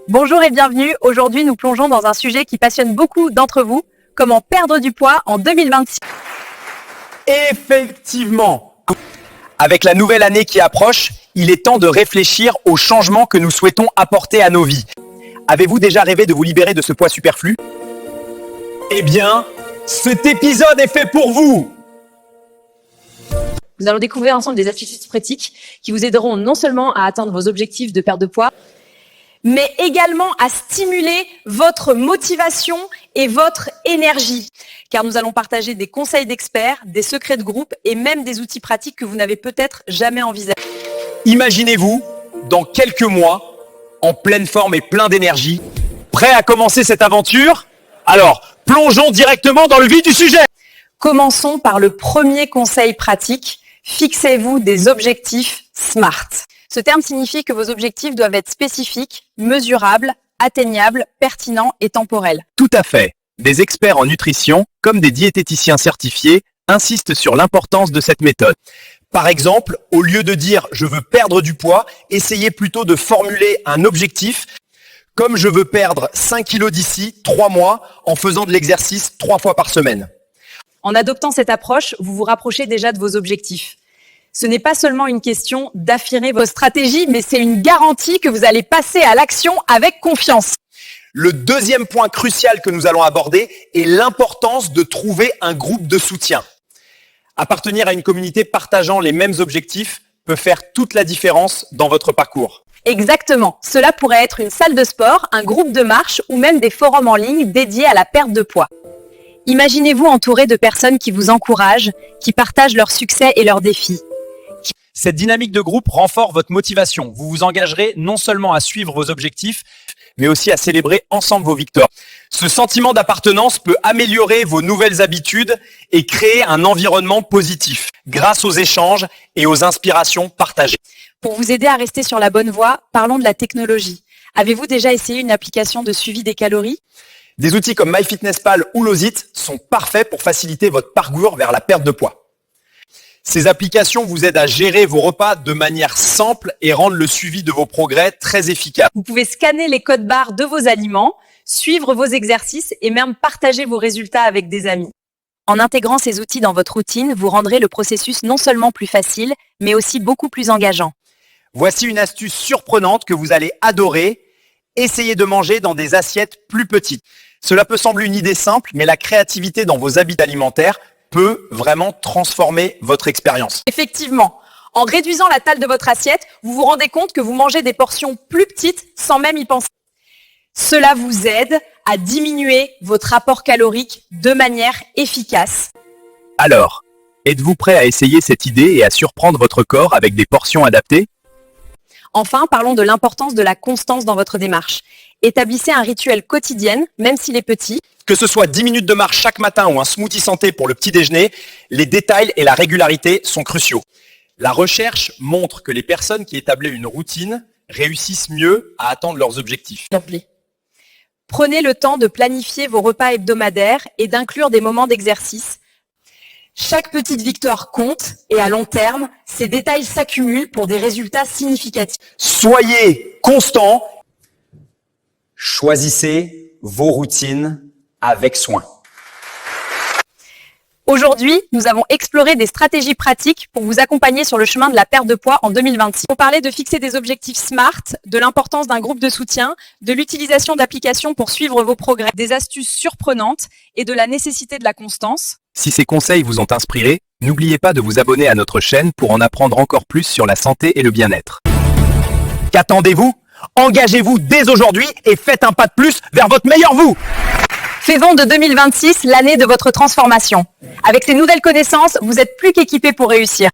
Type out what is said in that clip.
Bonjour et bienvenue. Aujourd'hui, nous plongeons dans un sujet qui passionne beaucoup d'entre vous. Comment perdre du poids en 2026. Effectivement. Avec la nouvelle année qui approche, il est temps de réfléchir aux changements que nous souhaitons apporter à nos vies. Avez-vous déjà rêvé de vous libérer de ce poids superflu? Eh bien, cet épisode est fait pour vous! Nous allons découvrir ensemble des astuces pratiques qui vous aideront non seulement à atteindre vos objectifs de perte de poids, mais également à stimuler votre motivation et votre énergie. Car nous allons partager des conseils d'experts, des secrets de groupe et même des outils pratiques que vous n'avez peut-être jamais envisagés. Imaginez-vous, dans quelques mois, en pleine forme et plein d'énergie, prêt à commencer cette aventure? Alors, plongeons directement dans le vif du sujet. Commençons par le premier conseil pratique. Fixez-vous des objectifs SMART. Ce terme signifie que vos objectifs doivent être spécifiques, mesurables, atteignables, pertinents et temporels. Tout à fait. Des experts en nutrition, comme des diététiciens certifiés, insistent sur l'importance de cette méthode. Par exemple, au lieu de dire « je veux perdre du poids », essayez plutôt de formuler un objectif comme « je veux perdre 5 kilos d'ici 3 mois en faisant de l'exercice 3 fois par semaine ». En adoptant cette approche, vous vous rapprochez déjà de vos objectifs. Ce n'est pas seulement une question d'affirmer vos stratégies, mais c'est une garantie que vous allez passer à l'action avec confiance. Le deuxième point crucial que nous allons aborder est l'importance de trouver un groupe de soutien. Appartenir à une communauté partageant les mêmes objectifs peut faire toute la différence dans votre parcours. Exactement. Cela pourrait être une salle de sport, un groupe de marche ou même des forums en ligne dédiés à la perte de poids. Imaginez-vous entouré de personnes qui vous encouragent, qui partagent leurs succès et leurs défis. Cette dynamique de groupe renforce votre motivation. Vous vous engagerez non seulement à suivre vos objectifs, mais aussi à célébrer ensemble vos victoires. Ce sentiment d'appartenance peut améliorer vos nouvelles habitudes et créer un environnement positif grâce aux échanges et aux inspirations partagées. Pour vous aider à rester sur la bonne voie, parlons de la technologie. Avez-vous déjà essayé une application de suivi des calories ? Des outils comme MyFitnessPal ou Lozit sont parfaits pour faciliter votre parcours vers la perte de poids. Ces applications vous aident à gérer vos repas de manière simple et rendent le suivi de vos progrès très efficace. Vous pouvez scanner les codes barres de vos aliments, suivre vos exercices et même partager vos résultats avec des amis. En intégrant ces outils dans votre routine, vous rendrez le processus non seulement plus facile, mais aussi beaucoup plus engageant. Voici une astuce surprenante que vous allez adorer. Essayez de manger dans des assiettes plus petites. Cela peut sembler une idée simple, mais la créativité dans vos habitudes alimentaires peut vraiment transformer votre expérience. Effectivement, en réduisant la taille de votre assiette, vous vous rendez compte que vous mangez des portions plus petites sans même y penser. Cela vous aide à diminuer votre apport calorique de manière efficace. Alors, êtes-vous prêt à essayer cette idée et à surprendre votre corps avec des portions adaptées ? Enfin, parlons de l'importance de la constance dans votre démarche. Établissez un rituel quotidien, même s'il est petit. Que ce soit 10 minutes de marche chaque matin ou un smoothie santé pour le petit déjeuner, les détails et la régularité sont cruciaux. La recherche montre que les personnes qui établissent une routine réussissent mieux à atteindre leurs objectifs. Prenez le temps de planifier vos repas hebdomadaires et d'inclure des moments d'exercice. Chaque petite victoire compte et à long terme, ces détails s'accumulent pour des résultats significatifs. Soyez constant. Choisissez vos routines avec soin. Aujourd'hui, nous avons exploré des stratégies pratiques pour vous accompagner sur le chemin de la perte de poids en 2026. On parlait de fixer des objectifs SMART, de l'importance d'un groupe de soutien, de l'utilisation d'applications pour suivre vos progrès, des astuces surprenantes et de la nécessité de la constance. Si ces conseils vous ont inspiré, n'oubliez pas de vous abonner à notre chaîne pour en apprendre encore plus sur la santé et le bien-être. Qu'attendez-vous ? Engagez-vous dès aujourd'hui et faites un pas de plus vers votre meilleur vous. Faisons de 2026 l'année de votre transformation. Avec ces nouvelles connaissances, vous êtes plus qu'équipés pour réussir.